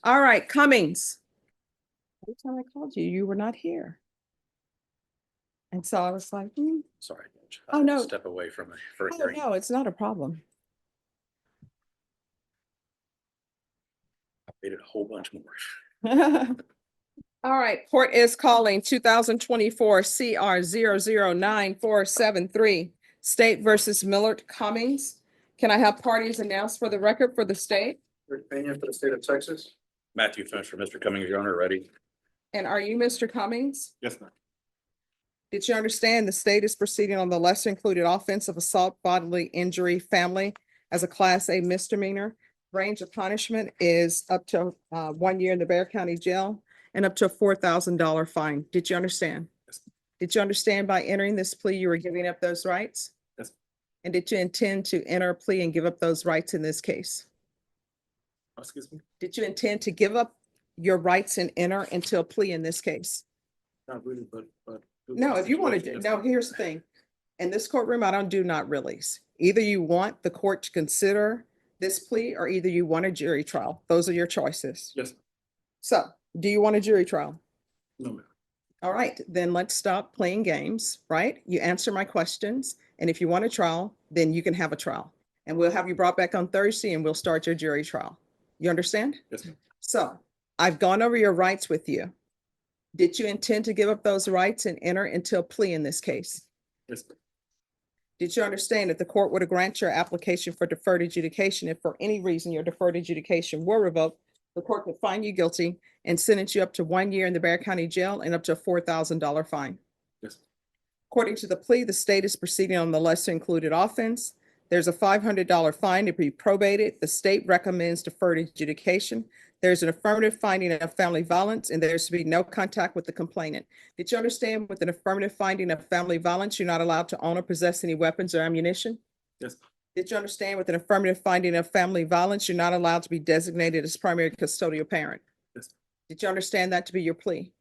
All right, Cummings. Every time I called you, you were not here. And so I was like, Sorry, Judge. Oh, I had to no. Step away from it for a oh, hearing. no, it's not a problem. I made it a whole bunch more. All right, court is calling 2024 CR 009473, State versus Millard Cummings. Can I have parties announced for the record for the state? Rick Pena for the state of Texas. Matthew Finch for Mr. Cummings, Your Honor, ready? And are you Mr. Cummings? Yes, ma'am. Did you understand the state is proceeding on the lesser included offense of assault bodily injury family as a Class A misdemeanor? Range of punishment is up to 1 year in the Bear County Jail and up to a $4,000 fine. Did you understand? Yes. Did you understand by entering this plea, you were giving up those rights? Yes. And did you intend to enter a plea and give up those rights in this case? Excuse me? Did you intend to give up your rights and enter into a plea in this case? Not really, but. No, if you want to, no, here's the thing. In this courtroom, I don't do not reallys. Either you want the court to consider this plea or either you want a jury trial. Those are your choices. Yes, So, do you want a jury trial? no, ma'am. All right, then let's stop playing games, right? You answer my questions, and if you want a trial, then you can have a trial. And we'll have you brought back on Thursday and we'll start your jury trial. You understand? Yes, ma'am. So, I've gone over your rights with you. Did you intend to give up those rights and enter into a plea in this case? Yes, ma'am. Did you understand that the court would grant your application for deferred adjudication if for any reason your deferred adjudication were revoked? The court would find you guilty and sentence you up to 1 year in the Bear County Jail and up to a $4,000 fine. Yes, ma'am. According to the plea, the state is proceeding on the lesser included offense. There's a $500 fine to be probated. The state recommends deferred adjudication. There's an affirmative finding of family violence and there's to be no contact with the complainant. Did you understand with an affirmative finding of family violence, you're not allowed to own or possess any weapons or ammunition? Yes, ma'am. Did you understand with an affirmative finding of family violence, you're not allowed to be designated as primary custodial parent? Yes, ma'am. Did you understand that to be your plea?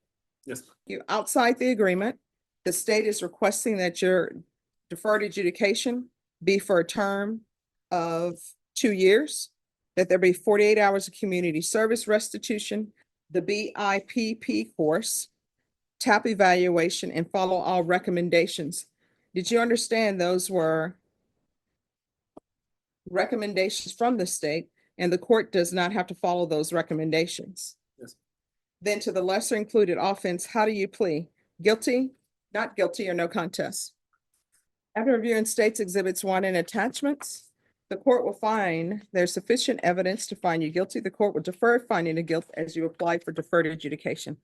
Yes, ma'am. You outside the agreement, the state is requesting that your deferred adjudication be for a term of 2 years, that there be 48 hours of community service restitution, the BIPP course, TAP evaluation, and follow all recommendations. Did you understand those were recommendations from the state and the court does not have to follow those recommendations? Yes. Then to the lesser included offense, how do you plea? Guilty, not guilty, or no contest? After reviewing states exhibits 1 and attachments, the court will find there's sufficient evidence to find you guilty. The court will defer finding of guilt as you apply for deferred adjudication.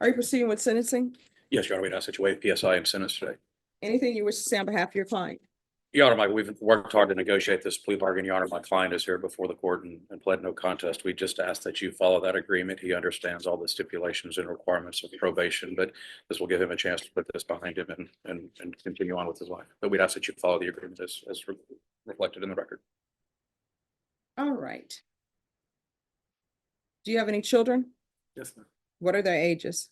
Are you proceeding with sentencing? Yes, Your Honor, we'd ask that you waive PSI and sentence today. Anything you wish to say on behalf of your client? Your Honor, we've worked hard to negotiate this plea bargain. Your Honor, my client is here before the court and pled no contest. We just ask that you follow that agreement. He understands all the stipulations and requirements of probation, but this will give him a chance to put this behind him and continue on with his life. But we'd ask that you follow the agreement as reflected in the record. All right. Do you have any children? Yes, ma'am. What are their ages?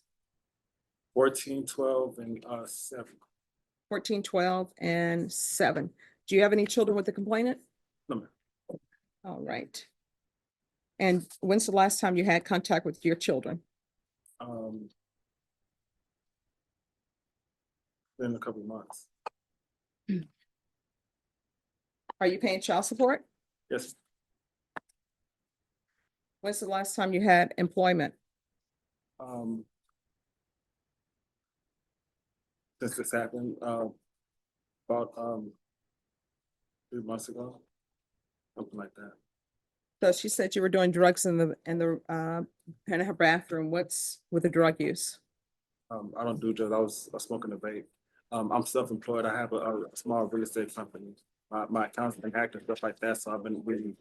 14, 12, and 7. 14, 12, and 7. Do you have any children with the complainant? No, ma'am. All right. And when's the last time you had contact with your children? In a couple of months. Are you paying child support? Yes, When's the last time you had employment? since this happened, about 3 months ago, something like that. So she said you were doing drugs in her bathroom. What's with the drug use? I don't do drugs. I was smoking a vape. I'm self-employed. I have a small real estate company. My account's been hacked and stuff like that, so I've been really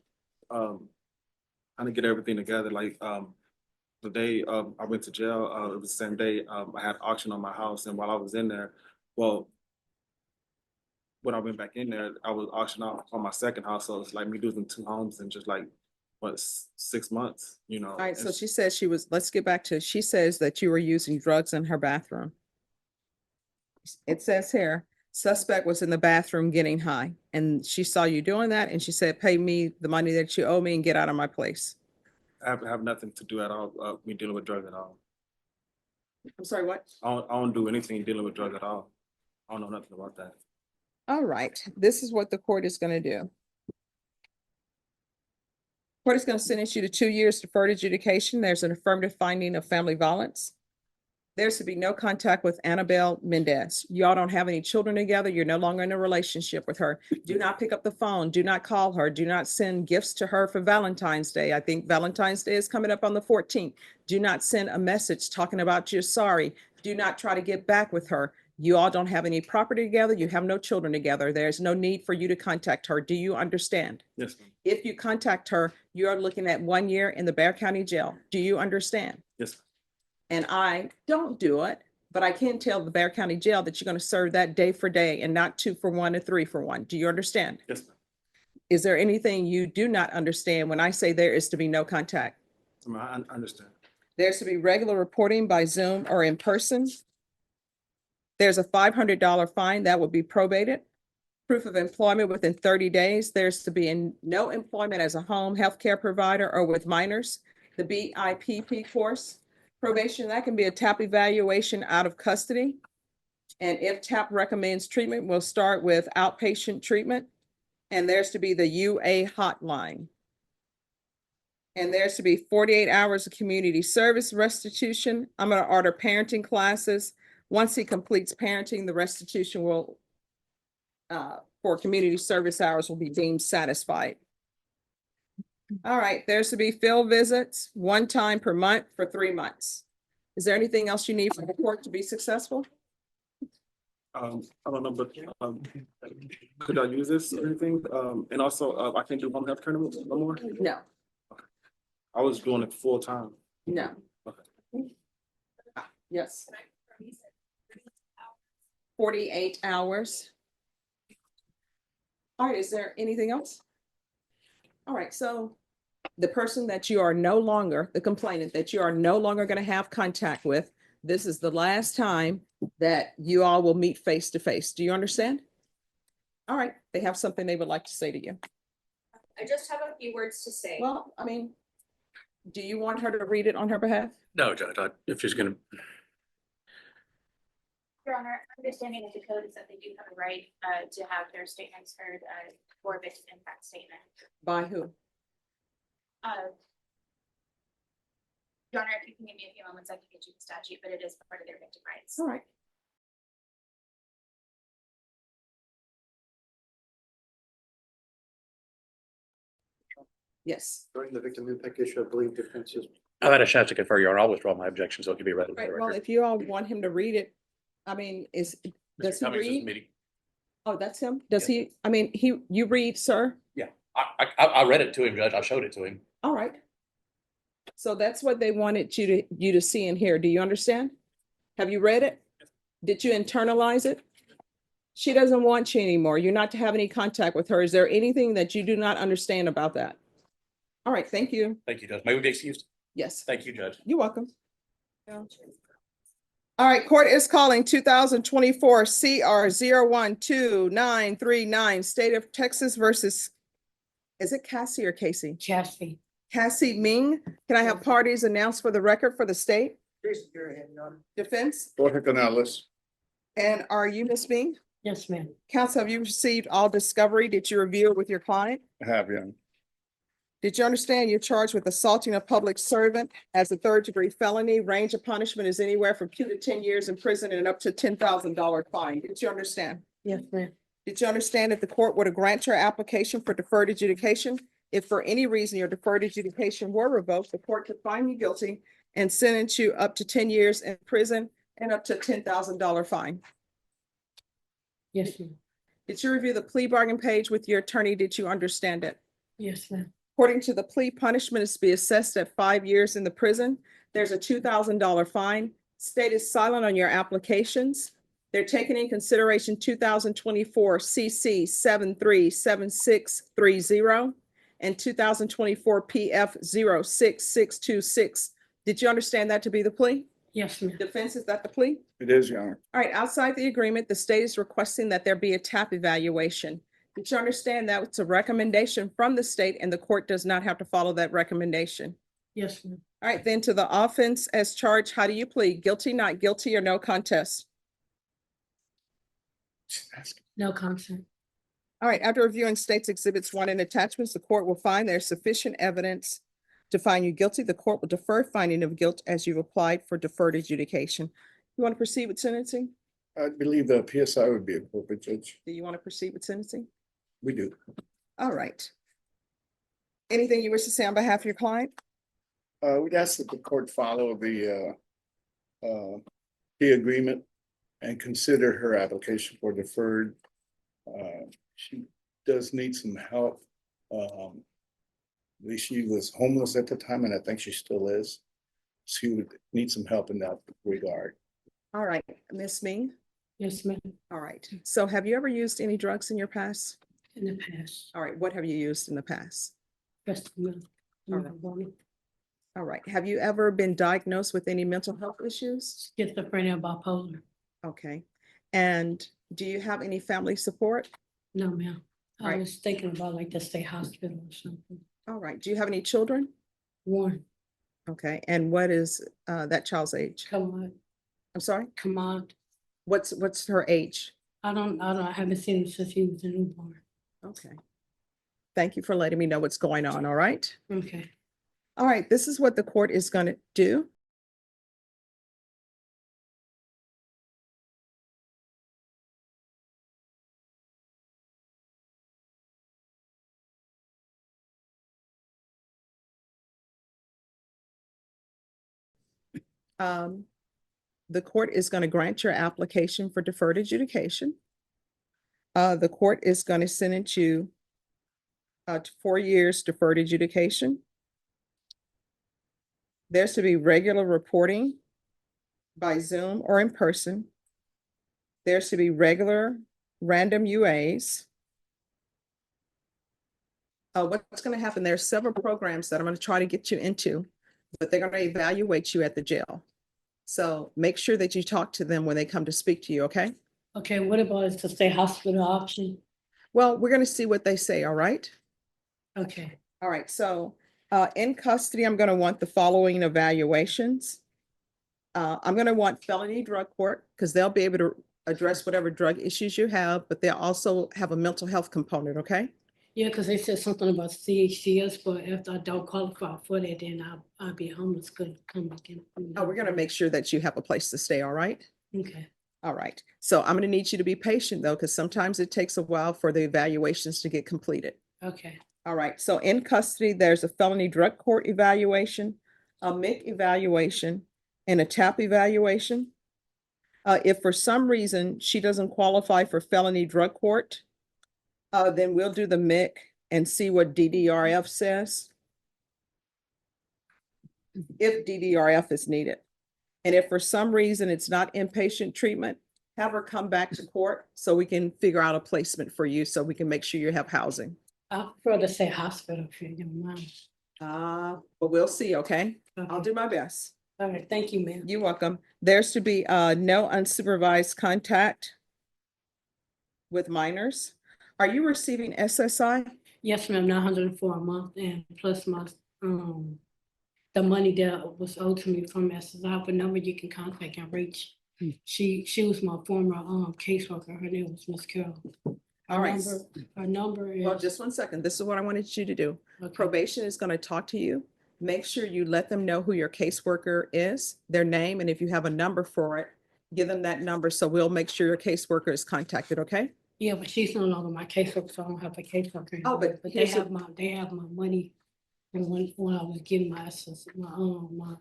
trying to get everything together. Like the day I went to jail, it was the same day I had auction on my house, and while I was in there, well, when I went back in there, I was auctioning off on my second house, so it's like me losing 2 homes in just like 6 months, you know. All right, so she says let's get back to, she says that you were using drugs in her bathroom. It says here, suspect was in the bathroom getting high, and she saw you doing that, and she said, pay me the money that you owe me and get out of my place. have nothing to do at all, me dealing with drugs at all. I'm sorry, what? I don't do anything dealing with drugs at all. I don't know nothing about that. All right, this is what the court is gonna do. Court is gonna sentence you to 2 years deferred adjudication. There's an affirmative finding of family violence. There's to be no contact with Annabelle Mendez. Y'all don't have any children together. You're no longer in a relationship with her. Do not pick up the phone. Do not call her. Do not send gifts to her for Valentine's Day. I think Valentine's Day is coming up on the 14th. Do not send a message talking about you're sorry. Do not try to get back with her. You all don't have any property together. You have no children together. There's no need for you to contact her. Do you understand? Yes, ma'am. If you contact her, you are looking at 1 year in the Bexar County Jail. Do you understand? Yes, ma'am. And I don't do it, but I can tell the Bexar County Jail that you're going to serve that day for day and not 2 for 1 or 3 for 1. Do you understand? Yes, ma'am. Is there anything you do not understand when I say there is to be no contact? I understand. There's to be regular reporting by Zoom or in person. There's a $500 fine that will be probated. Proof of employment within 30 days. There's to be no employment as a home healthcare provider or with minors. The BIPP course. Probation, that can be a TAP evaluation out of custody. And if TAP recommends treatment, we'll start with outpatient treatment. And there's to be the UA hotline. And there's to be 48 hours of community service restitution. I'm going to order parenting classes. Once he completes parenting, the restitution will, for community service hours will be deemed satisfied. All right, there's to be field visits 1 time per month for 3 months. Is there anything else you need from the court to be successful? I don't know, but could I use this or anything? And also, I can't do home health care no more. No, I was doing it full time. no. Okay. Yes. 48 hours. All right, is there anything else? All right, so the person that you are no longer, the complainant that you are no longer going to have contact with, this is the last time that you all will meet face to face. Do you understand? All right, they have something they would like to say to you. I just have a few words to say. Well, I mean, do you want her to read it on her behalf? No, Judge, if she's gonna, Your Honor, understanding of the code is that they do have a right to have their statements heard for victim impact statement. By who? Your Honor, if you can give me a few moments, I can get you the statute, but it is part of their victim rights. All right. Yes. During the victim impact issue, I believe defense is. I've had a chance to confer, Your Honor. I'll withdraw my objection, so it can be read. into the Right, well, record. if you all want him to read it, I mean, does Mr. he Cummings is read? meeting. Oh, that's him? Does he, I mean, you read, sir? Yeah, I read it to him, Judge. I showed it to him. All right. So that's what they wanted you to see and hear. Do you understand? Have you read it? Did you internalize it? She doesn't want you anymore. You're not to have any contact with her. Is there anything that you do not understand about that? All right, thank you. Thank you, Judge. May we be excused? Yes, Thank you, Judge. you're welcome. All right, court is calling 2024 CR 012939, State of Texas versus, is it Cassey or Casey? Cassey. Cassey Ming. Can I have parties announced for the record for the state? Defense? Jorge Canales. And are you Ms. Ming? Yes, ma'am. Counsel, have you received all discovery? Did you review it with your client? I have, yeah. Did you understand you're charged with assaulting a public servant as a 3rd-degree felony? Range of punishment is anywhere from 2 to 10 years in prison and up to $10,000 fine. Did you understand? Yes, ma'am. Did you understand that the court were to grant your application for deferred adjudication? If for any reason your deferred adjudication were revoked, the court could find you guilty and sentence you up to 10 years in prison and up to $10,000 fine. Yes, ma'am. Did you review the plea bargain page with your attorney? Did you understand it? Yes, ma'am. According to the plea, punishment is to be assessed at 5 years in the prison. There's a $2,000 fine. State is silent on your applications. They're taking in consideration 2024 CC 737630 and 2024 PF 06626. Did you understand that to be the plea? Yes, ma'am. Defense, is that the plea? It is, Your Honor. All right, outside the agreement, the state is requesting that there be a TAP evaluation. Did you understand that it's a recommendation from the state and the court does not have to follow that recommendation? Yes, ma'am. All right, then to the offense as charged, how do you plead? Guilty, not guilty, or no contest? No consent. All right, after reviewing states exhibits 1 and attachments, the court will find there's sufficient evidence to find you guilty. The court will defer finding of guilt as you've applied for deferred adjudication. You want to proceed with sentencing? I believe the PSI would be appropriate, Judge. Do you want to proceed with sentencing? We do. All right. Anything you wish to say on behalf of your client? We'd ask that the court follow the agreement and consider her application for deferred. She does need some help. She was homeless at the time, and I think she still is. She would need some help in that regard. All right, Miss Ming. Yes, ma'am. All right. So have you ever used any drugs in your past? In the past. All right, what have you used in the past? Rest of them. All right. All right. Have you ever been diagnosed with any mental health issues? Schizophrenia, bipolar. Okay. And do you have any family support? No, ma'am. I Right. was thinking about like the state hospital or something. All right. Do you have any children? One, Okay. And what is that child's age? come on, I'm sorry? come on. What's her age? I haven't seen him since he was a newborn. Okay. Thank you for letting me know what's going on. All right. Okay. All right. This is what the court is going to do. The court is going to grant your application for deferred adjudication. The court is going to sentence you to 4 years deferred adjudication. There's to be regular reporting by Zoom or in person. There's to be regular random UAs. What's going to happen? There's several programs that I'm going to try to get you into, but they're going to evaluate you at the jail. So make sure that you talk to them when they come to speak to you, okay? Okay, what about is the state hospital option? Well, we're going to see what they say, all right? Okay, All right, so in custody, I'm going to want the following evaluations. I'm going to want felony drug court because they'll be able to address whatever drug issues you have, but they'll also have a mental health component, okay? yeah, because they said something about CHCS, but if I don't qualify for that, then I'll be homeless, couldn't come back in. Oh, we're going to make sure that you have a place to stay, all right? Okay, All right, so I'm going to need you to be patient though, because sometimes it takes a while for the evaluations to get completed. okay, All right, so in custody, there's a felony drug court evaluation, a MIC evaluation, and a TAP evaluation. If for some reason she doesn't qualify for felony drug court, then we'll do the MIC and see what DDRF says. If DDRF is needed. And if for some reason it's not inpatient treatment, have her come back to court so we can figure out a placement for you so we can make sure you have housing. I prefer to say hospital if you don't mind. But we'll see, okay? I'll Okay. do my best. All right, thank you, ma'am. You're welcome. There's to be no unsupervised contact with minors. Are you receiving SSI? Yes, ma'am, 904 a month and plus my, the money that was owed to me from SSI, but number you can contact and reach. She was my former, caseworker. Her name was Miss Carol. All right. Her number is. Well, just one second. This is what I wanted you to do. Okay. Probation is going to talk to you. Make sure you let them know who your caseworker is, their name, and if you have a number for it, give them that number so we'll make sure your caseworker is contacted, okay? Yeah, but she's no longer my caseworker, so I don't have a caseworker. Oh, but anymore. They here's have they have my money. And when I was getting my SSI, my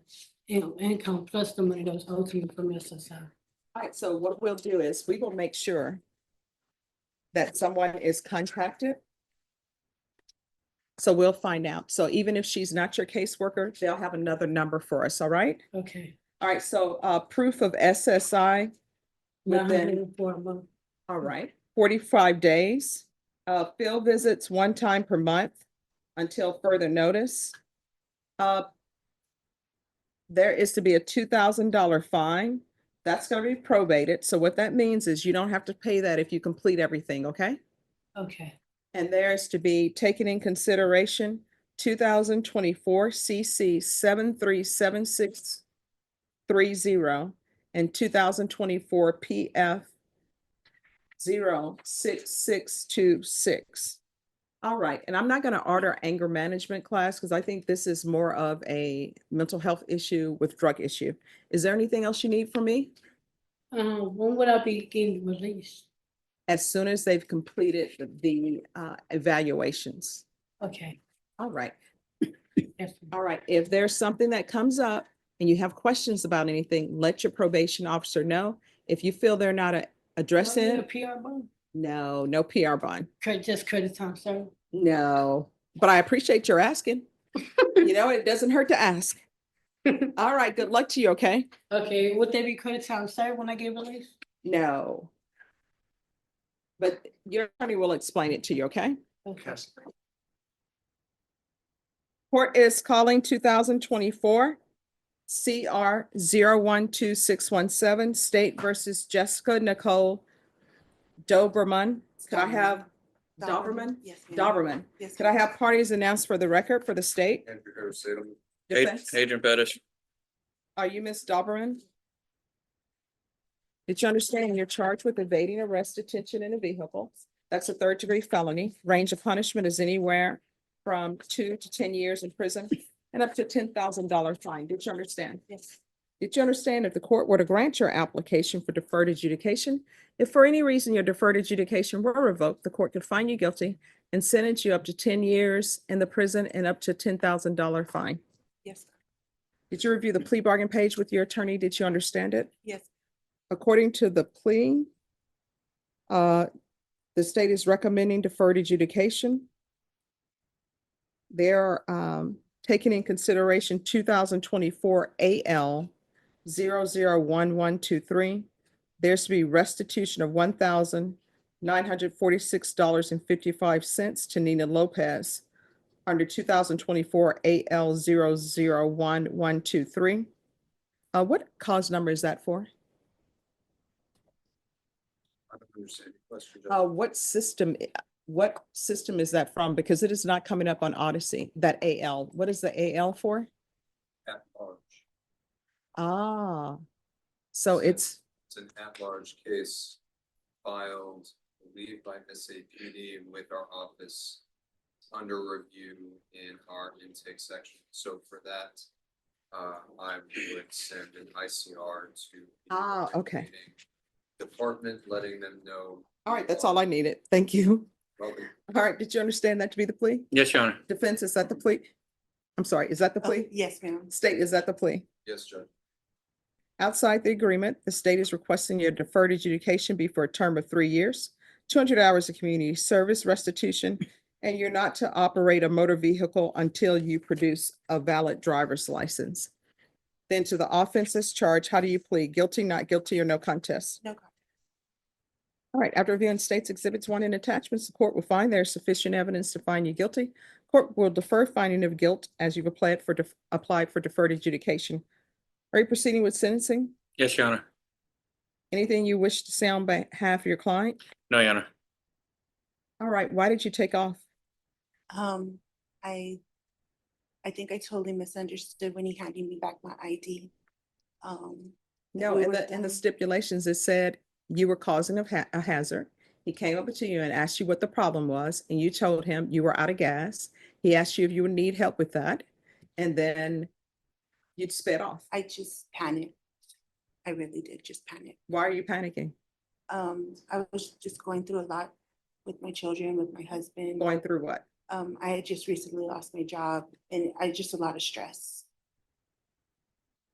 income plus the money that was owed to me from SSI. All right, so what we'll do is we will make sure that someone is contacted. So we'll find out. So even if she's not your caseworker, they'll have another number for us, all right? Okay. All right, so proof of SSI within, 904 a month. all right, 45 days. Field visits 1 time per month until further notice. There is to be a $2,000 fine. That's going to be probated. So what that means is you don't have to pay that if you complete everything, okay? Okay. And there is to be taken in consideration 2024 CC 737630, and 2024 PF 06626. All right, and I'm not going to order anger management class because I think this is more of a mental health issue with drug issue. Is there anything else you need from me? When would I be getting released? As soon as they've completed the evaluations. Okay. All right. Yes. All right, if there's something that comes up and you have questions about anything, let your probation officer know. If you feel they're not addressing A it, PR bond? no PR bond. Just credit time, sir. No, but I appreciate your asking. You know, it doesn't hurt to ask. All right, good luck to you, okay? Okay, would there be credit time, sir, when I get released? No. But your attorney will explain it to you, okay? Okay. Court is calling 2024 CR 012617, State versus Jessica Nicole Dauberman. Could I have Dauberman? Yes. ma'am. Dauberman. Yes. Could I have parties announced for the record for the state? Defense? Agent Bettis. Are you Miss Dauberman? Did you understand you're charged with evading arrest, detention in a vehicle? That's a third-degree felony. Range of punishment is anywhere from 2 to 10 years in prison and up to $10,000 fine. Did you understand? Yes. Did you understand if the court were to grant your application for deferred adjudication, if for any reason your deferred adjudication were revoked, the court could find you guilty and sentence you up to 10 years in the prison and up to $10,000 fine? Yes. Did you review the plea bargain page with your attorney? Did you understand it? Yes. According to the plea, the state is recommending deferred adjudication. They're taking in consideration 2024 AL 001123. There's to be restitution of $1,946.55 to Nina Lopez under 2024 AL 001123. What cause number is that for? I don't understand the question. What system is that from? Because it is not coming up on Odyssey, that AL. What is the AL for? At large. Ah, so it's, It's an at-large case filed, I believe by SAPD with our office under review in our intake section. So for that, I would send an ICR to. the okay. investigating Department, letting them know. all right, that's all I needed. Thank you. Welcome. All right, did you understand that to be the plea? Yes, Your Honor. Defense, is that the plea? I'm sorry, is that the Oh, plea? yes, ma'am. State, is that the plea? Yes, Judge. Outside the agreement, the state is requesting your deferred adjudication be for a term of 3 years, 200 hours of community service restitution, and you're not to operate a motor vehicle until you produce a valid driver's license. Then to the offenses charged, how do you plead? Guilty, not guilty, or no contest? No comment. All right, after reviewing states exhibits 1 and attachments, the court will find there is sufficient evidence to find you guilty. Court will defer finding of guilt as you've applied for deferred adjudication. Are you proceeding with sentencing? Yes, Your Honor. Anything you wish to say on behalf of your client? No, Your Honor. All right, why did you take off? I think I totally misunderstood when he handed me back my ID. No, we in were the done. stipulations, it said you were causing a hazard. He came up to you and asked you what the problem was, and you told him you were out of gas. He asked you if you would need help with that, and then you'd sped off. I just panicked. I really did just panic. Why are you panicking? I was just going through a lot with my children, with my husband. Going through what? I had just recently lost my job and I just a lot of stress.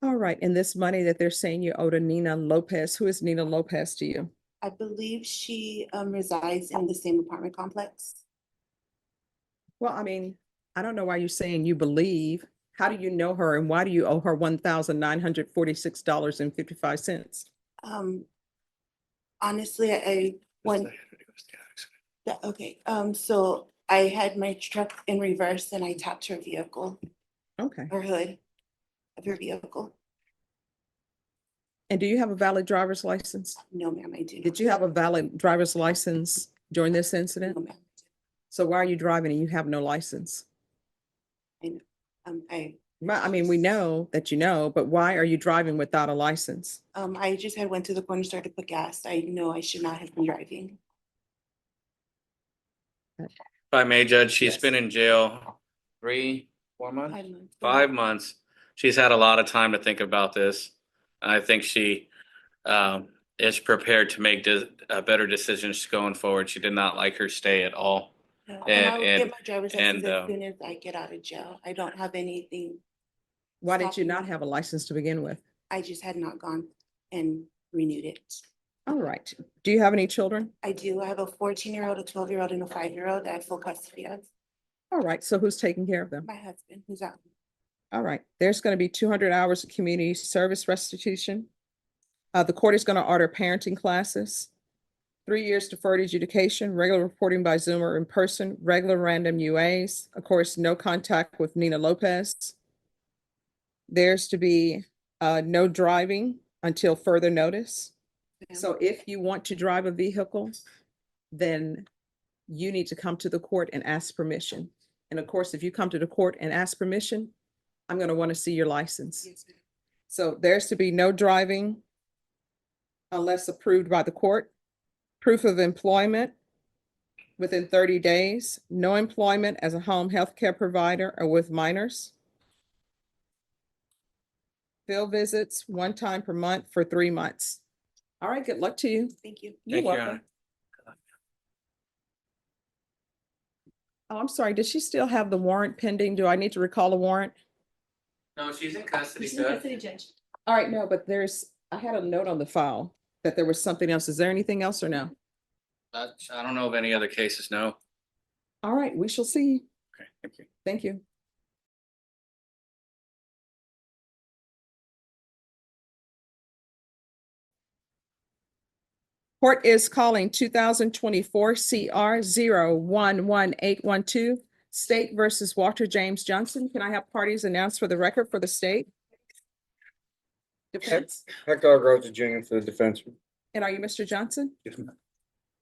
All right, and this money that they're saying you owe to Nina Lopez, who is Nina Lopez to you? I believe she resides in the same apartment complex. Well, I mean, I don't know why you're saying you believe. How do you know her and why do you owe her $1,946.55? Honestly, I went. Okay, so I had my truck in reverse and I tapped her vehicle, Okay, her hood of her vehicle. and do you have a valid driver's license? No, ma'am, I do. Did you have a valid driver's license during this incident? No, ma'am. So why are you driving and you have no license? Well, I mean, we know that you know, but why are you driving without a license? I just had went to the corner store to put gas. I know I should not have been driving. If I may, Judge, she's Yes. been in jail 3, 4 months? 5 months. 5 months. She's had a lot of time to think about this. And I think she is prepared to make better decisions going forward. She did not like her stay at all. And And- I'll and- get my driver's license and, as soon as I get out of jail. I don't have anything. Why did you stopping not me. have a license to begin with? I just had not gone and renewed it. All right. Do you have any children? I do. I have a 14-year-old, a 12-year-old, and a 5-year-old that I have full custody of. All right. So who's taking care of them? My husband, who's out. All right. There's going to be 200 hours of community service restitution. The court is going to order parenting classes, 3 years deferred adjudication, regular reporting by Zoom or in person, regular random UAs. Of course, no contact with Nina Lopez. There's to be no driving until further notice. So if you want to drive a vehicle, then you need to come to the court and ask permission. And of course, if you come to the court and ask permission, I'm going to want to see your license. Yes, ma'am. So there's to be no driving unless approved by the court. Proof of employment within 30 days, no employment as a home health care provider or with minors. Field visits 1 time per month for 3 months. All right, good luck to you. Thank you. You're Thank you, Your welcome. Honor. Oh, I'm sorry. Does she still have the warrant pending? Do I need to recall a warrant? No, she's in custody, She's in Judge. custody, Judge. All right, no, but I had a note on the file that there was something else. Is there anything else or no? I don't know of any other cases, no. All right, we shall see. Okay, thank you. Thank you. Court is calling 2024 CR 011812, State versus Walter James Johnson. Can I have parties announced for the record for the state? Defense, Hector Groves Jr. for the defense. and are you Mr. Johnson? Yes, ma'am.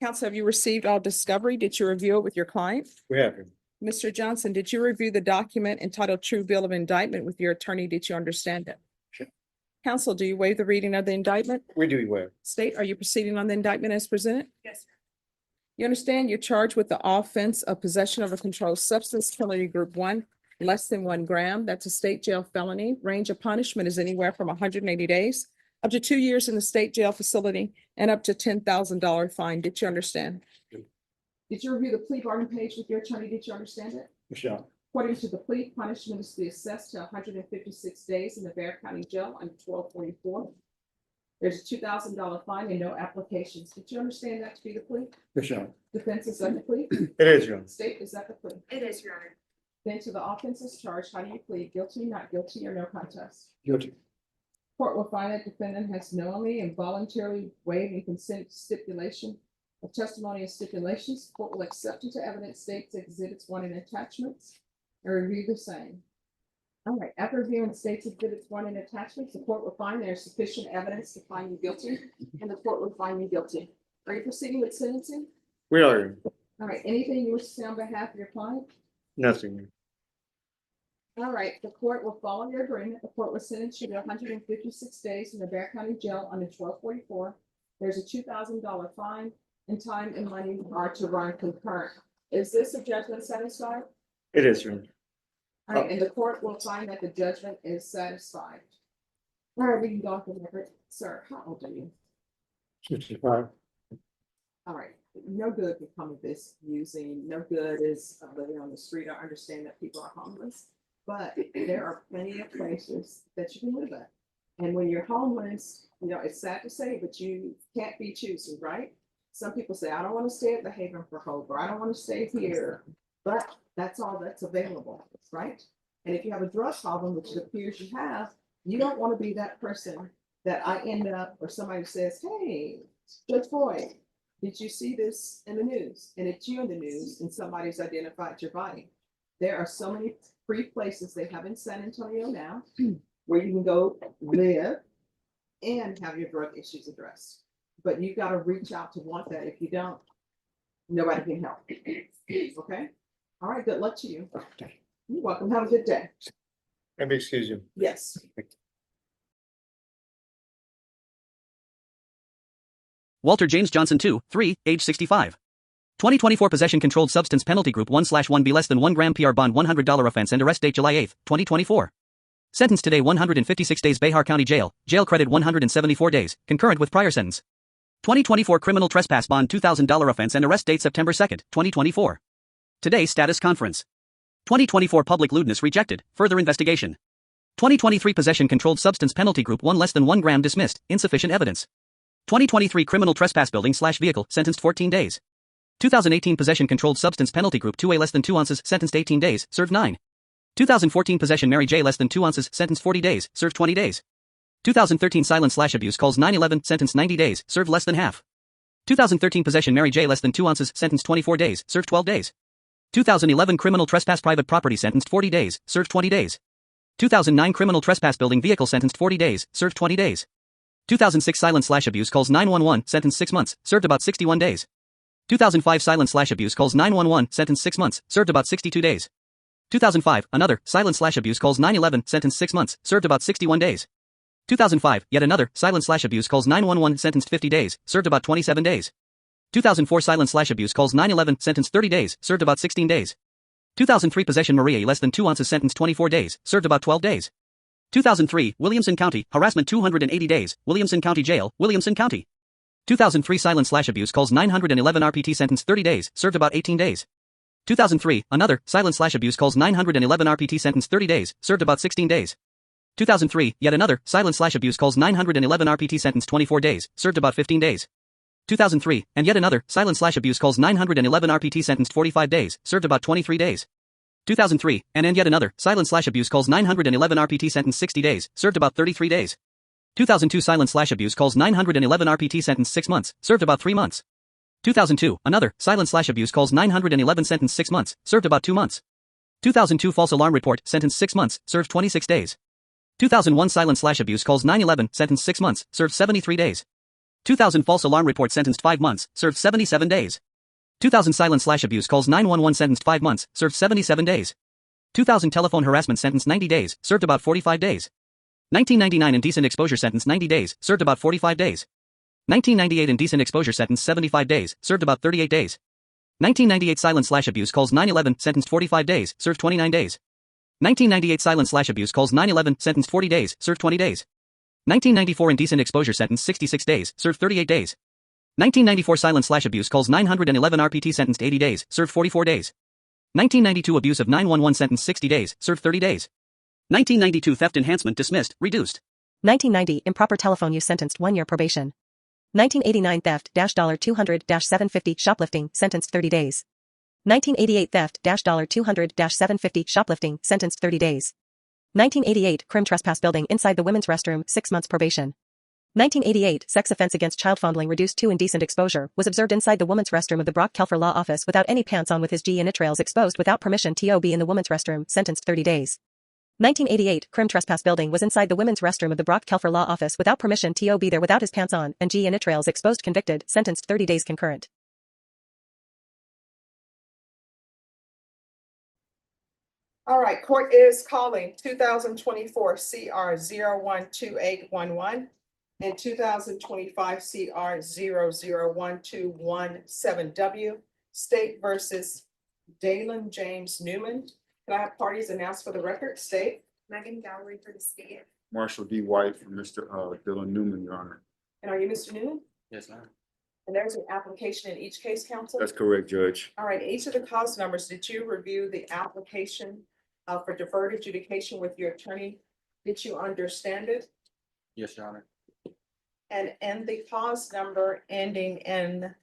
Counsel, have you received all discovery? Did you review it with your client? We have him. Mr. Johnson, did you review the document entitled True Bill of Indictment with your attorney? Did you understand it? Sure. Counsel, do you waive the reading of the indictment? We do well. State, are you proceeding on the indictment as presented? Yes, sir. You understand you're charged with the offense of possession of a controlled substance, felony group 1, less than 1 gram. That's a state jail felony. Range of punishment is anywhere from 180 days up to 2 years in the state jail facility and up to $10,000 fine. Did you understand? Good. Did you review the plea bargain page with your attorney? Did you understand it? Michelle. According to the plea, punishment is to be assessed to 156 days in the Bear County Jail on 1244. There's a $2,000 fine and no applications. Did you understand that to be the plea? Michelle. Defense, is that the plea? It is, Your Honor. State, is that the plea? It is, Your Honor. Then to the offenses charged, how do you plead? Guilty, not guilty, or no contest? Guilty. Court will find that defendant has knowingly and voluntarily waived and consent to stipulation of testimony and stipulations. Court will accept into evidence states exhibits 1 and attachments and review the same. All right, after reviewing states exhibits 1 and attachments, the court will find there is sufficient evidence to find you guilty, and the court will find you guilty. Are you proceeding with sentencing? We are. All right, anything you wish to say on behalf of your client? Nothing. All right, the court will follow your agreement. The court will sentence you to 156 days in the Bear County Jail under 1244. There's a $2,000 fine, and time and money are to run concurrent. Is this a judgment satisfied? It is, Your Honor. All right, and the court will find that the judgment is satisfied. All right, we can go off the record. Sir, how old are you? 65. All right, no good can come of this using, no good is living on the street. I understand that people are homeless, but there are plenty of places that you can live at. And when you're homeless, you know, it's sad to say, but you can't be choosy, right? Some people say, I don't want to stay at the Haven for Hope, or I don't want to stay here, but that's all that's available, right? And if you have a drug problem, which it appears you have, you don't want to be that person that I end up, or somebody says, hey, Judge Boyd, did you see this in the news? And it's you in the news and somebody's identified your body. There are so many free places they have in San Antonio now where you can go live and have your drug issues addressed. But you've got to reach out to want that. If you don't, nobody can help. Okay? All right, good luck to you. You're welcome. Have a good day. Maybe excuse you. Yes. Walter James Johnson 2, 3, age 65. 2024 Possession Controlled Substance Penalty Group 1/1B less than 1 gram PR bond $100 offense and arrest date July 8, 2024. Sentence today 156 days Behar County Jail, jail credit 174 days, concurrent with prior sentence. 2024 Criminal Trespass Bond $2,000 offense and arrest date September 2, 2024. Today Status Conference. 2024 Public Lewdness rejected, further investigation. 2023 Possession Controlled Substance Penalty Group 1 less than 1 gram dismissed, insufficient evidence. 2023 Criminal Trespass Building/Vehicle sentenced 14 days. 2018 Possession Controlled Substance Penalty Group 2A less than 2 ounces sentenced 18 days, served 9. 2014 Possession Mary J less than 2 ounces sentenced 40 days, served 20 days. 2013 Silence/Abuse calls 9/11 sentenced 90 days, served less than half. 2013 Possession Mary J less than 2 ounces sentenced 24 days, served 12 days. 2011 Criminal Trespass Private Property sentenced 40 days, served 20 days. 2009 Criminal Trespass Building Vehicle sentenced 40 days, served 20 days. 2006 Silence/Abuse calls 911 sentenced 6 months, served about 61 days. 2005 Silence/Abuse calls 911 sentenced 6 months, served about 62 days. 2005 Another Silence/Abuse calls 911 sentenced 6 months, served about 61 days. 2005 Yet Another Silence/Abuse calls 911 sentenced 50 days, served about 27 days. 2004 Silence/Abuse calls 911 sentenced 30 days, served about 16 days. 2003 Possession Maria less than 2 ounces sentenced 24 days, served about 12 days. 2003 Williamson County Harassment 280 days, Williamson County Jail, Williamson County. 2003 Silence/Abuse calls 911 RPT sentenced 30 days, served about 18 days. 2003 Another Silence/Abuse calls 911 RPT sentenced 30 days, served about 16 days. 2003 Yet Another Silence/Abuse calls 911 RPT sentenced 24 days, served about 15 days. 2003 and Yet Another Silence/Abuse calls 911 RPT sentenced 45 days, served about 23 days. 2003 and Yet Another Silence/Abuse calls 911 RPT sentenced 60 days, served about 33 days. 2002 Silence/Abuse calls 911 RPT sentenced 6 months, served about 3 months. 2002 Another Silence/Abuse calls 911 sentenced 6 months, served about 2 months. 2002 False Alarm Report sentenced 6 months, served 26 days. 2001 Silence/Abuse calls 911 sentenced 6 months, served 73 days. 2000 False Alarm Report sentenced 5 months, served 77 days. 2000 Silence/Abuse calls 911 sentenced 5 months, served 77 days. 2000 Telephone Harassment sentenced 90 days, served about 45 days. 1999 Indecent Exposure sentence 90 days, served about 45 days. 1998 Indecent Exposure sentence 75 days, served about 38 days. 1998 Silence/Abuse calls 911 sentenced 45 days, served 29 days. 1998 Silence/Abuse calls 911 sentenced 40 days, served 20 days. 1994 Indecent Exposure sentence 66 days, served 38 days. 1994 Silence/Abuse calls 911 RPT sentenced 80 days, served 44 days. 1992 Abuse of 911 sentence 60 days, served 30 days. 1992 Theft Enhancement dismissed, reduced. 1990 Improper telephone use sentenced 1 year probation. 1989 Theft $200-750 shoplifting sentenced 30 days. 1988 Theft $200-750 shoplifting sentenced 30 days. 1988 Crim Trespass building inside the women's restroom 6 months probation. 1988 Sex offense against child fondling reduced to indecent exposure was observed inside the woman's restroom of the Brock Kelfer Law Office without any pants on with his genitals exposed without permission TOB in the woman's restroom sentenced 30 days. 1988 Crim Trespass building was inside the women's restroom of the Brock Kelfer Law Office without permission TOB there without his pants on and genitals exposed convicted sentenced 30 days concurrent. All right, court is calling 2024 CR 012811 and 2025 CR 001217W, State versus Daylan James Newman. Can I have parties announced for the record? State. Megan Gallery for the state. Marshall D. White for Mr. Dylan Newman, Your Honor. And are you Mr. Newman? Yes, ma'am. And there's an application in each case, counsel? That's correct, Judge. All right, each of the cause numbers, did you review the application for deferred adjudication with your attorney? Did you understand it? Yes, Your Honor. And the cause number ending in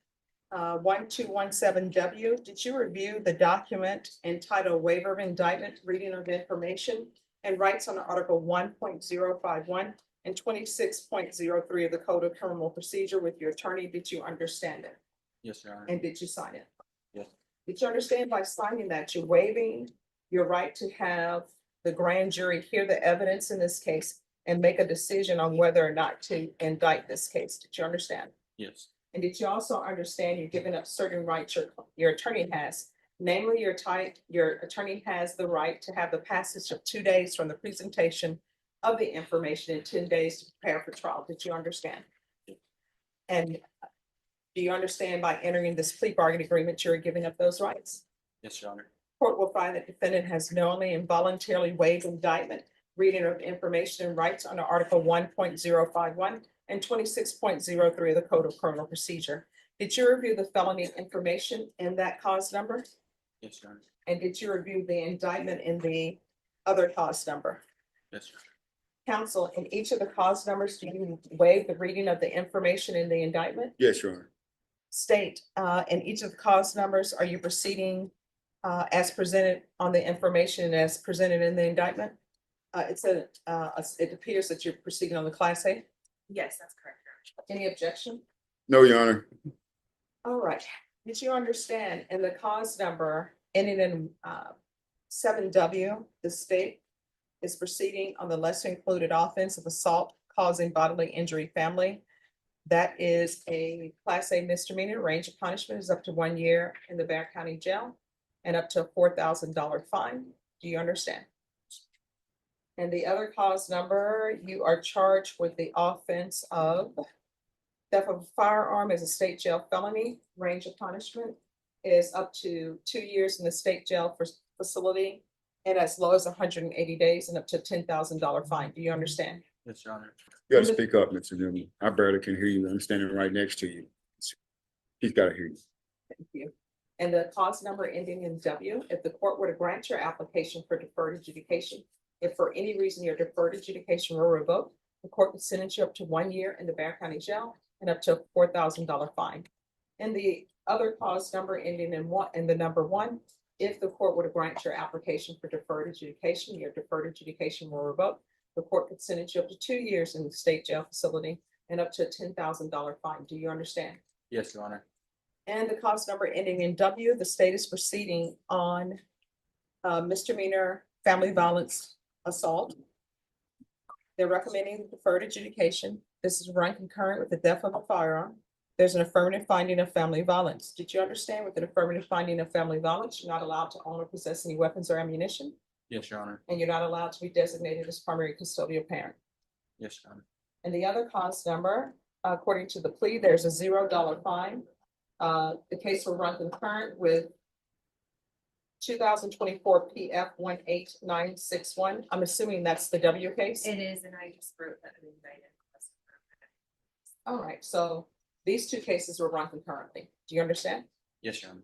1217W, did you review the document entitled Waiver of Indictment, Reading of Information, and Rights on Article 1.051 and 26.03 of the Code of Criminal Procedure with your attorney? Did you understand it? Yes, Your Honor. And did you sign it? Yes. Did you understand by signing that you're waiving your right to have the grand jury hear the evidence in this case and make a decision on whether or not to indict this case? Did you understand? Yes. And did you also understand you're giving up certain rights your attorney has Namely, your attorney has the right to have the passage of 2 days from the presentation of the information and 10 days to prepare for trial. Did you understand? And do you understand by entering this plea bargain agreement, you're giving up those rights? Yes, Your Honor. Court will find that defendant has knowingly and voluntarily waived indictment, reading of information and rights under Article 1.051 and 26.03 of the Code of Criminal Procedure. Did you review the felony information in that cause number? Yes, Your Honor. And did you review the indictment in the other cause number? Yes, Your Honor. Counsel, in each of the cause numbers, do you waive the reading of the information in the indictment? Yes, Your Honor. State, in each of the cause numbers, are you proceeding as presented on the information as presented in the indictment? It said, it appears that you're proceeding on the Class A. Yes, that's correct. Any objection? No, Your Honor. All right. Did you understand in the cause number ending in 7W, the state is proceeding on the lesser included offense of assault causing bodily injury family? That is a Class A misdemeanor. Range of punishment is up to 1 year in the Bexar County Jail and up to a $4,000 fine. Do you understand? And the other cause number, you are charged with the offense of theft of a firearm as a state jail felony. Range of punishment is up to 2 years in the state jail facility and as low as 180 days and up to $10,000 fine. Do you understand? Yes, Your Honor. You gotta speak up, Mr. Newman. I barely can hear you. I'm standing right next to you. He's gotta hear you. Thank you. And the cause number ending in W, if the court were to grant your application for deferred adjudication, if for any reason your deferred adjudication were revoked, the court would sentence you up to 1 year in the Bexar County Jail and up to a $4,000 fine. And the other cause number ending in the number 1, if the court were to grant your application for deferred adjudication, your deferred adjudication were revoked, the court could sentence you up to 2 years in the state jail facility and up to a $10,000 fine. Do you understand? Yes, Your Honor. And the cause number ending in W, the state is proceeding on misdemeanor family violence assault. They're recommending deferred adjudication. This is run concurrent with the death of a firearm. There's an affirmative finding of family violence. Did you understand with an affirmative finding of family violence, you're not allowed to own or possess any weapons or ammunition, Yes, Your Honor. and you're not allowed to be designated as primary custodial parent. Yes, Your Honor. And the other cause number, according to the plea, there's a $0 fine. The case will run concurrent with 2024 PF 18961. I'm assuming that's the W case. It is, and I just wrote that in the indictment. All right, so these two cases will run concurrently. Do you understand? Yes, Your Honor.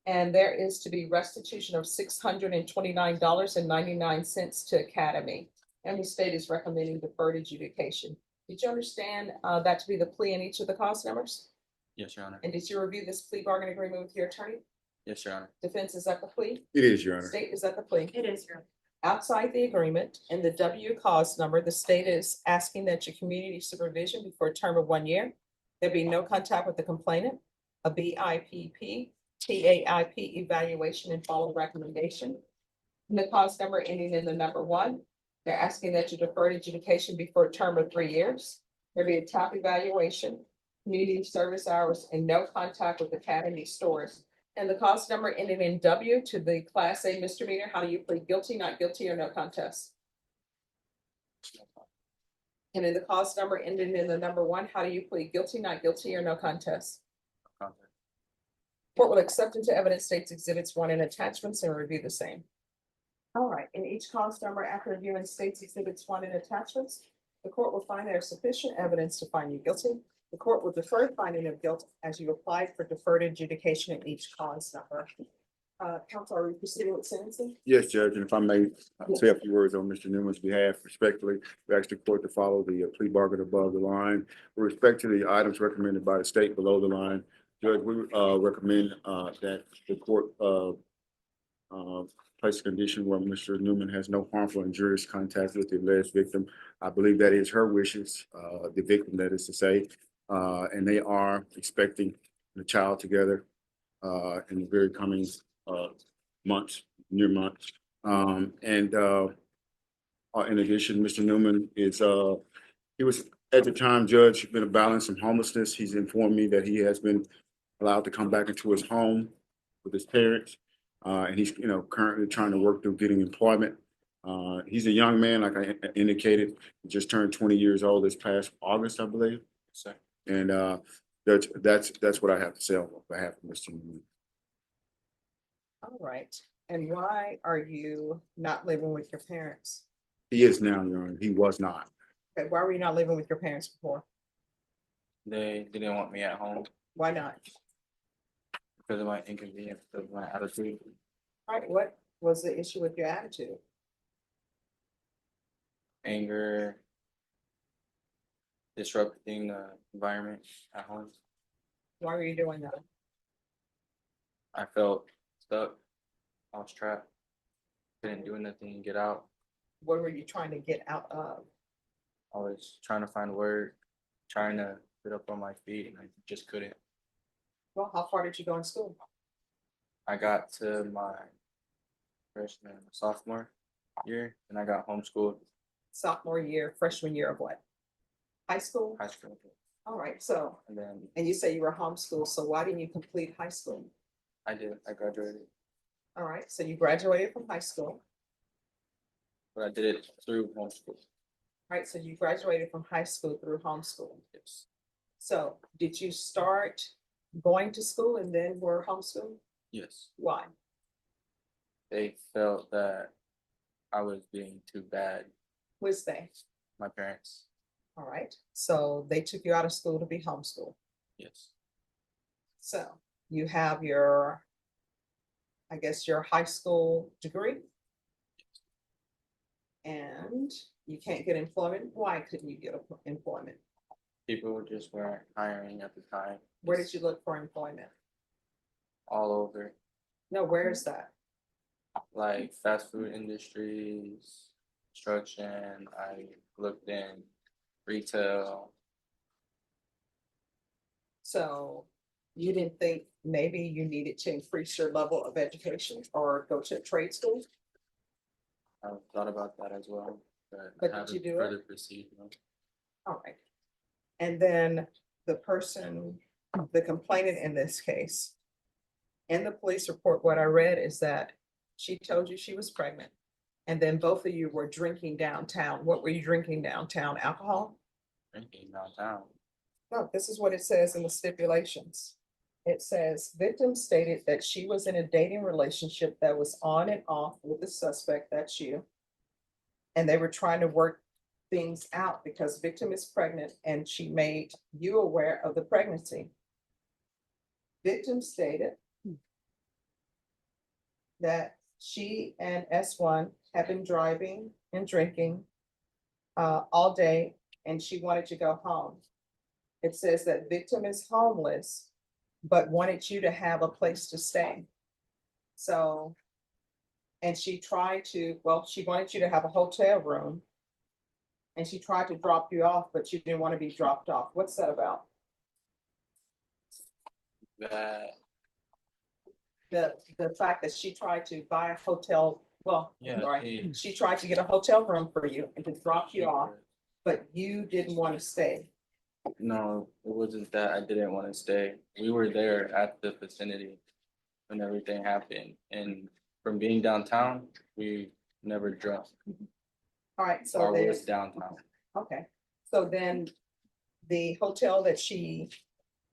And there is to be restitution of $629.99 to Academy. And the state is recommending deferred adjudication. Did you understand that to be the plea in each of the cause numbers? Yes, Your Honor. And did you review this plea bargain agreement with your attorney? Yes, Your Honor. Defense is at the plea? It is, Your Honor. State is at the plea? It is, Your Honor. Outside the agreement and the W cause number, the state is asking that your community supervision be for a term of 1 year. There be no contact with the complainant, a BIPP, TAIP evaluation and follow recommendation. And the cause number ending in the number 1, they're asking that you defer adjudication before a term of 3 years. There be a top evaluation, community service hours, and no contact with Academy stores. And the cause number ending in W to the Class A misdemeanor, how do you plead guilty, not guilty, or no contest? And in the cause number ending in the number 1, how do you plead guilty, not guilty, or no contest? Contest. Court will accept into evidence states exhibits 1 and attachments and review the same. All right, in each cause number after reviewing states exhibits 1 and attachments, the court will find there is sufficient evidence to find you guilty. The court will defer finding of guilt as you applied for deferred adjudication in each cause number. Counsel, are we proceeding with sentencing? Yes, Judge, and if I may say a few words on Mr. Newman's behalf, respectfully, we ask the court to follow the plea bargain above the line. With respect to the items recommended by the state below the line, Judge, we recommend that the court place a condition where Mr. Newman has no harmful and injurious contact with the alleged victim. I believe that is her wishes, the victim, that is to say, and they are expecting the child together in the very coming months, near months. In addition, Mr. Newman is, he was at the time, Judge, been battling some homelessness. He's informed me that he has been allowed to come back into his home with his parents. And he's, currently trying to work through getting employment. He's a young man, like I indicated, he just turned 20 years old this past August, I believe. So, And that's what I have to say on behalf of Mr. Newman. All right. And why are you not living with your parents? He is now, Your Honor. He was not. Okay, why were you not living with your parents before? They didn't want me at home Why not? because of my inconvenience, because of my attitude. All right, what was the issue with your attitude? Anger, disrupting the environment at home. Why were you doing that? I felt stuck. I was trapped. Couldn't do anything, get out. What were you trying to get out of? I was trying to find work, trying to get up on my feet, and I just couldn't. Well, how far did you go in school? I got to my freshman, sophomore year, and I got homeschooled Sophomore year, freshman year of what? High school? high school. All right, so, And then and you say you were homeschooled, so why didn't you complete high school? I graduated, All right, so you graduated from high school. but I did it through homeschool. Right, so you graduated from high school through homeschool. Yes. So did you start going to school and then were homeschooled? Yes. Why? They felt that I was being too bad, Was they? my parents. All right, so they took you out of school to be homeschooled. Yes. So you have your, I guess, your high school degree. And you can't get employment. Why couldn't you get employment? People just weren't hiring at the time. Where did you look for employment? All over, No, where is that? like fast food industries, construction. I looked in retail. So you didn't think maybe you needed to increase your level of education or go to a trade school? I thought about that as well, but But I did you haven't do it? further proceeded. No. All right. And then the person, the complainant in this case, in the police report, what I read is that she told you she was pregnant. And then both of you were drinking downtown. What were you drinking downtown? Alcohol? Drinking downtown. No, this is what it says in the stipulations. It says victim stated that she was in a dating relationship that was on and off with the suspect, that's you. And they were trying to work things out because victim is pregnant and she made you aware of the pregnancy. Victim stated that she and S1 have been driving and drinking all day and she wanted to go home. It says that victim is homeless, but wanted you to have a place to stay. So, and she tried to, well, she wanted you to have a hotel room. And she tried to drop you off, but you didn't want to be dropped off. What's that about? That The fact that she tried to buy a hotel, well, Yeah, right, she tried to get a hotel room for you and to drop you off, but you didn't want to stay. No, it wasn't that I didn't want to stay. We were there at the vicinity when everything happened. And from being downtown, we never drunk. All right, so Or was there's, downtown. okay, so then the hotel that she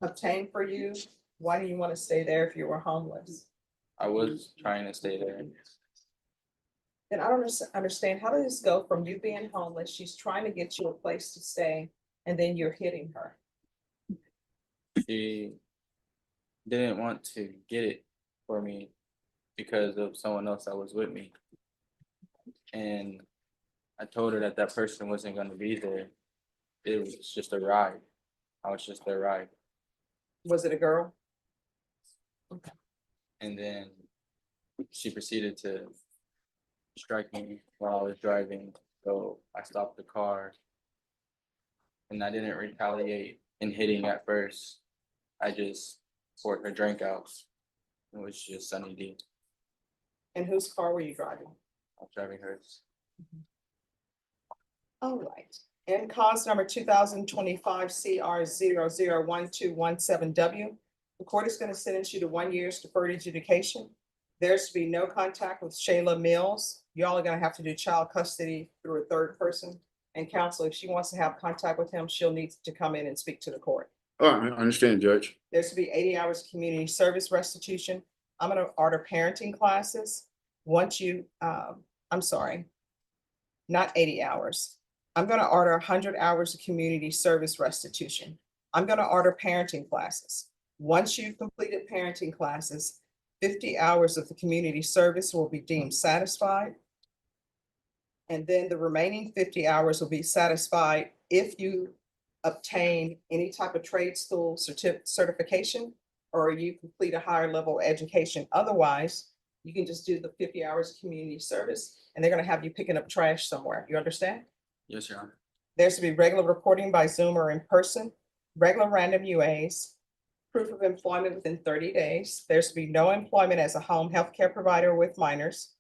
obtained for you, why do you want to stay there if you were homeless? I was trying to stay there. Then I don't understand, how does this go from you being homeless, she's trying to get you a place to stay, and then you're hitting her? She didn't want to get it for me because of someone else that was with me. And I told her that that person wasn't going to be there. It was just a ride. I was just a ride. Was it a girl? And then she proceeded to strike me while I was driving. So I stopped the car and I didn't retaliate in hitting at first. I just poured her drink out. It was just Sunny D. And whose car were you driving? I was driving hers. All right, and cause number 2025 CR 001217W. The court is going to sentence you to 1 year's deferred adjudication. There's to be no contact with Shayla Mills. Y'all are gonna have to do child custody through a third person. And counsel, if she wants to have contact with him, she'll need to come in and speak to the court. All right, I understand, Judge. There's to be 80 hours of community service restitution. I'm gonna order parenting classes. Once you, I'm sorry, not 80 hours. I'm gonna order 100 hours of community service restitution. I'm gonna order parenting classes. Once you've completed parenting classes, 50 hours of the community service will be deemed satisfied. And then the remaining 50 hours will be satisfied if you obtain any type of trade school certification or you complete a higher level education. Otherwise, you can just do the 50 hours of community service and they're gonna have you picking up trash somewhere. You understand? Yes, Your Honor. There's to be regular reporting by Zoom or in person, regular random UAs, proof of employment within 30 days. There's to be no employment as a home healthcare provider with minors.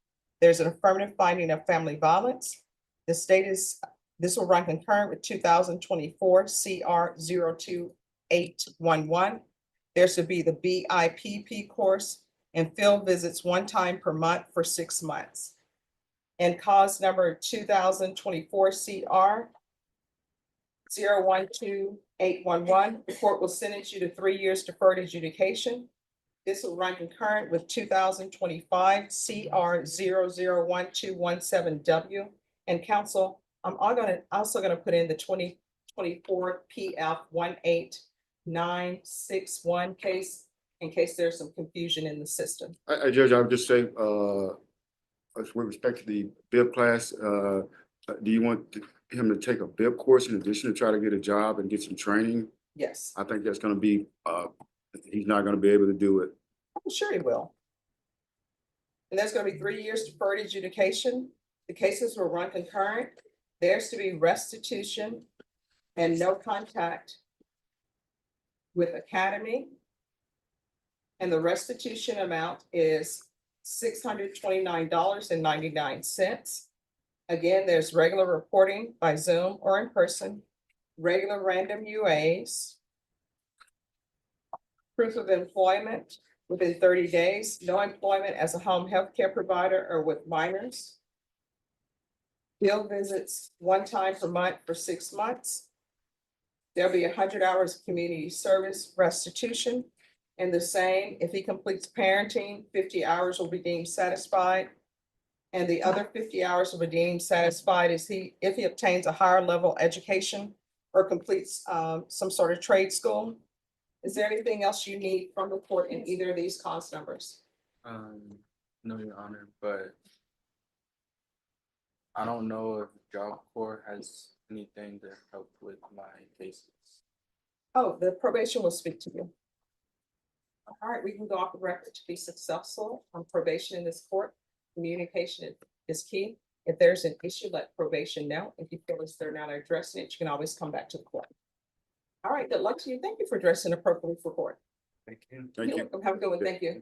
There's an affirmative finding of family violence. This will run concurrent with 2024 CR 02811. There's to be the BIPP course and field visits one time per month for 6 months. And cause number 2024 CR 012811, the court will sentence you to 3 years deferred adjudication. This will run concurrent with 2025 CR 001217W. And counsel, I'm also gonna put in the 2024 PF 18961 case in case there's some confusion in the system. Judge, I would just say, with respect to the bib class, do you want him to take a bib course in addition to try to get a job and get some training? Yes, I think that's gonna be, he's not gonna be able to do it. I'm sure he will. And there's gonna be 3 years deferred adjudication. The cases will run concurrent. There's to be restitution and no contact with Academy. And the restitution amount is $629.99. Again, there's regular reporting by Zoom or in person, regular random UAs, proof of employment within 30 days, no employment as a home healthcare provider or with minors. Field visits one time per month for 6 months. There'll be 100 hours of community service restitution. And the same, if he completes parenting, 50 hours will be deemed satisfied. And the other 50 hours will be deemed satisfied if he obtains a higher level education or completes some sort of trade school. Is there anything else you need from the court in either of these cost numbers? No, Your Honor, but I don't know if Job Corps has anything to help with my cases. Oh, the probation will speak to you. All right, we can go off the record to be successful on probation in this court. Communication is key. If there's an issue, let probation know. If you feel as they're not addressing it, you can always come back to the court. All right, good luck to you. Thank you for addressing appropriately for court. Thank you. You're welcome. Have a good one. Thank you.